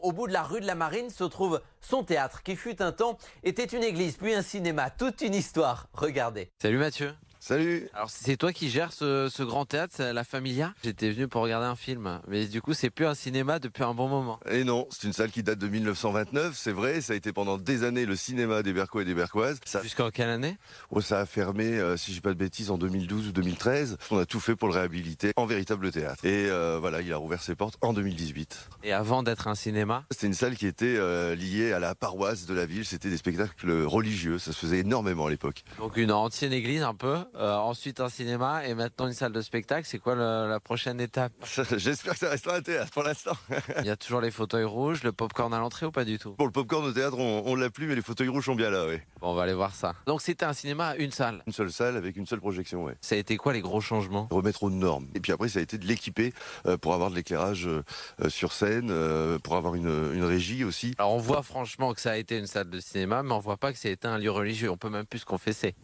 Au bout de la rue de la Marine se trouve son théâtre qui fut un temps était une église puis un cinéma, toute une histoire. Regardez. Salut Mathieu. Salut. Alors c'est toi qui gères ce grand théâtre, c'est la Familia. J'étais venu pour regarder un film, mais du coup c'est plus un cinéma depuis un bon moment. Et non, c'est une salle qui date de 1929, c'est vrai, ça a été pendant des années le cinéma des Berquois et des Berquoises. Jusqu'en quelle année? Ça a fermé, si je dis pas de bêtises, en 2012 ou 2013. On a tout fait pour le réhabiliter en véritable théâtre. Et voilà, il a rouvert ses portes en 2018. Et avant d'être un cinéma? C'était une salle qui était liée à la paroisse de la ville, c'était des spectacles religieux, ça se faisait énormément à l'époque. Donc une ancienne église un peu, ensuite un cinéma et maintenant une salle de spectacle. C'est quoi la prochaine étape? J'espère que ça restera un théâtre pour l'instant. Il y a toujours les fauteuils rouges, le popcorn à l'entrée ou pas du tout? Pour le popcorn au théâtre, on l'a plus, mais les fauteuils rouges sont bien là, oui. Bon, on va aller voir ça. Donc c'était un cinéma, une salle. Une seule salle avec une seule projection, oui. Ça a été quoi les gros changements? Remettre aux normes. Et puis après, ça a été de l'équiper pour avoir de l'éclairage sur scène, pour avoir une régie aussi. Alors on voit franchement que ça a été une salle de cinéma, mais on voit pas que ça a été un lieu religieux. On peut même plus se confesser.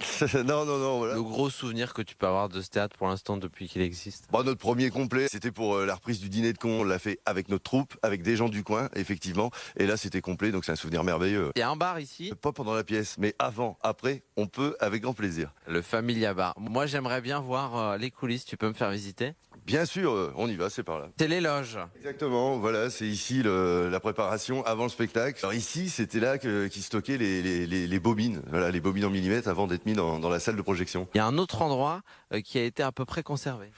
Non, voilà. Le gros souvenir que tu peux avoir de ce théâtre pour l'instant depuis qu'il existe? Bon, notre premier complet, c'était pour la reprise du dîner de cons. On l'a fait avec notre troupe, avec des gens du coin, effectivement. Et là, c'était complet, donc c'est un souvenir merveilleux. Il y a un bar ici? Pas pendant la pièce, mais avant, après, on peut avec grand plaisir. Le Familia Bar. Moi, j'aimerais bien voir les coulisses. Tu peux me faire visiter? Bien sûr, on y va, c'est par là. C'est les loges. Exactement, voilà, c'est ici la préparation avant le spectacle. Alors ici, c'était là qui stockaient les bobines, voilà, les bobines en millimètres avant d'être mis dans la salle de projection. Il y a un autre endroit qui a été à peu près conservé.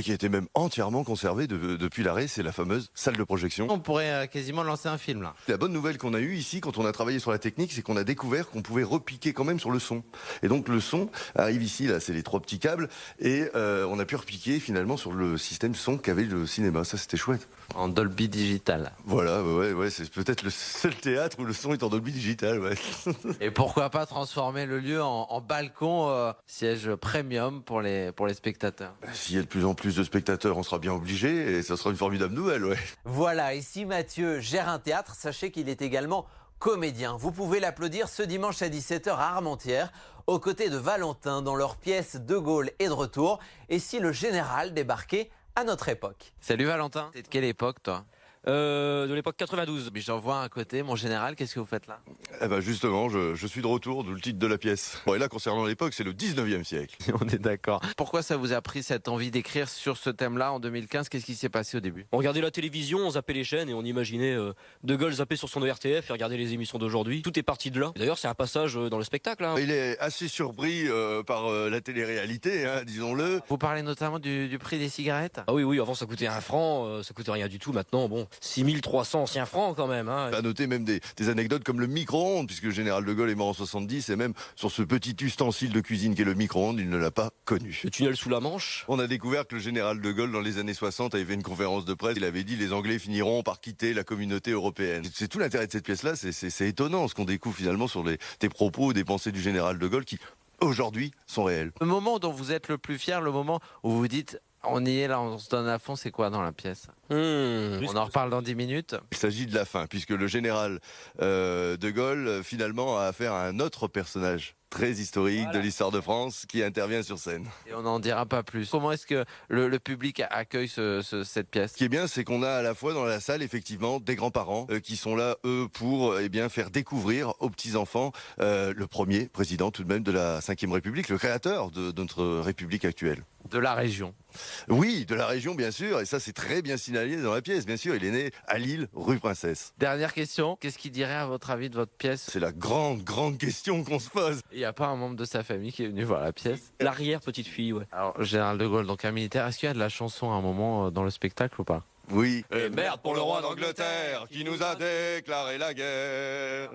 Qui a été même entièrement conservé depuis l'arrêt, c'est la fameuse salle de projection. On pourrait quasiment lancer un film là. La bonne nouvelle qu'on a eue ici quand on a travaillé sur la technique, c'est qu'on a découvert qu'on pouvait repiquer quand même sur le son. Et donc le son arrive ici, là c'est les 3 petits câbles, et on a pu repiquer finalement sur le système son qu'avait le cinéma. Ça c'était chouette. En Dolby Digital. Voilà, ouais, c'est peut-être le seul théâtre où le son est en Dolby Digital, ouais. Et pourquoi pas transformer le lieu en balcon siège premium pour les spectateurs? S'il y a de plus en plus de spectateurs, on sera bien obligé et ça sera une formidable nouvelle, ouais. Voilà, et si Mathieu gère un théâtre, sachez qu'il est également comédien. Vous pouvez l'applaudir ce dimanche à 17h à Armentières, aux côtés de Valentin dans leur pièce De Gaulle est de retour. Et si le général débarquait à notre époque? Salut Valentin, t'es de quelle époque toi? De l'époque 92. Mais j'en vois un côté, mon général, qu'est-ce que vous faites là? Eh ben justement, je suis de retour, d'où le titre de la pièce. Bon, et là, concernant l'époque, c'est le 19e siècle. On est d'accord. Pourquoi ça vous a pris cette envie d'écrire sur ce thème-là en 2015? Qu'est-ce qui s'est passé au début? On regardait la télévision, on zappait les chaînes et on imaginait De Gaulle zapper sur son ERTF et regarder les émissions d'aujourd'hui. Tout est parti de là. D'ailleurs, c'est un passage dans le spectacle. Hein. Il est assez surpris par la télé-réalité, hein, disons-le. Vous parlez notamment du prix des cigarettes? Ah oui, avant ça coûtait 1 franc, ça coûtait rien du tout. Maintenant, bon, 6300 anciens francs quand même. Hein. À noter même des anecdotes comme le micro-ondes, puisque le général de Gaulle est mort en 70, et même sur ce petit ustensile de cuisine qu'est le micro-ondes, il ne l'a pas connu. Le tunnel sous la Manche. On a découvert que le général de Gaulle, dans les années 60, avait fait une conférence de presse. Il avait dit les Anglais finiront par quitter la communauté européenne. C'est tout l'intérêt de cette pièce-là. C'est étonnant ce qu'on découvre finalement sur des propos, des pensées du général de Gaulle qui, aujourd'hui, sont réels. Le moment dont vous êtes le plus fier, le moment où vous vous dites on y est là, on se donne à fond, c'est quoi dans la pièce? On en reparle dans 10 minutes. Il s'agit de la fin, puisque le général de Gaulle, finalement, a affaire à un autre personnage très historique de l'histoire de France qui intervient sur scène. Et on n'en dira pas plus. Comment est-ce que le public accueille cette pièce? Ce qui est bien, c'est qu'on a à la fois dans la salle, effectivement, des grands-parents qui sont là, eux, pour faire découvrir aux petits-enfants le premier président tout de même de la Ve République, le créateur de notre République actuelle. De la région. Oui, de la région, bien sûr, et ça c'est très bien signalé dans la pièce, bien sûr, il est né à Lille, rue Princesse. Dernière question, qu'est-ce qu'il dirait à votre avis de votre pièce? C'est la grande question qu'on se pose. Il n'y a pas un membre de sa famille qui est venu voir la pièce? L'arrière-petite-fille, ouais. Alors, général de Gaulle, donc un militaire, est-ce qu'il y a de la chanson à un moment dans le spectacle ou pas? Oui. Et merde pour le roi d'Angleterre qui nous a déclaré la guerre.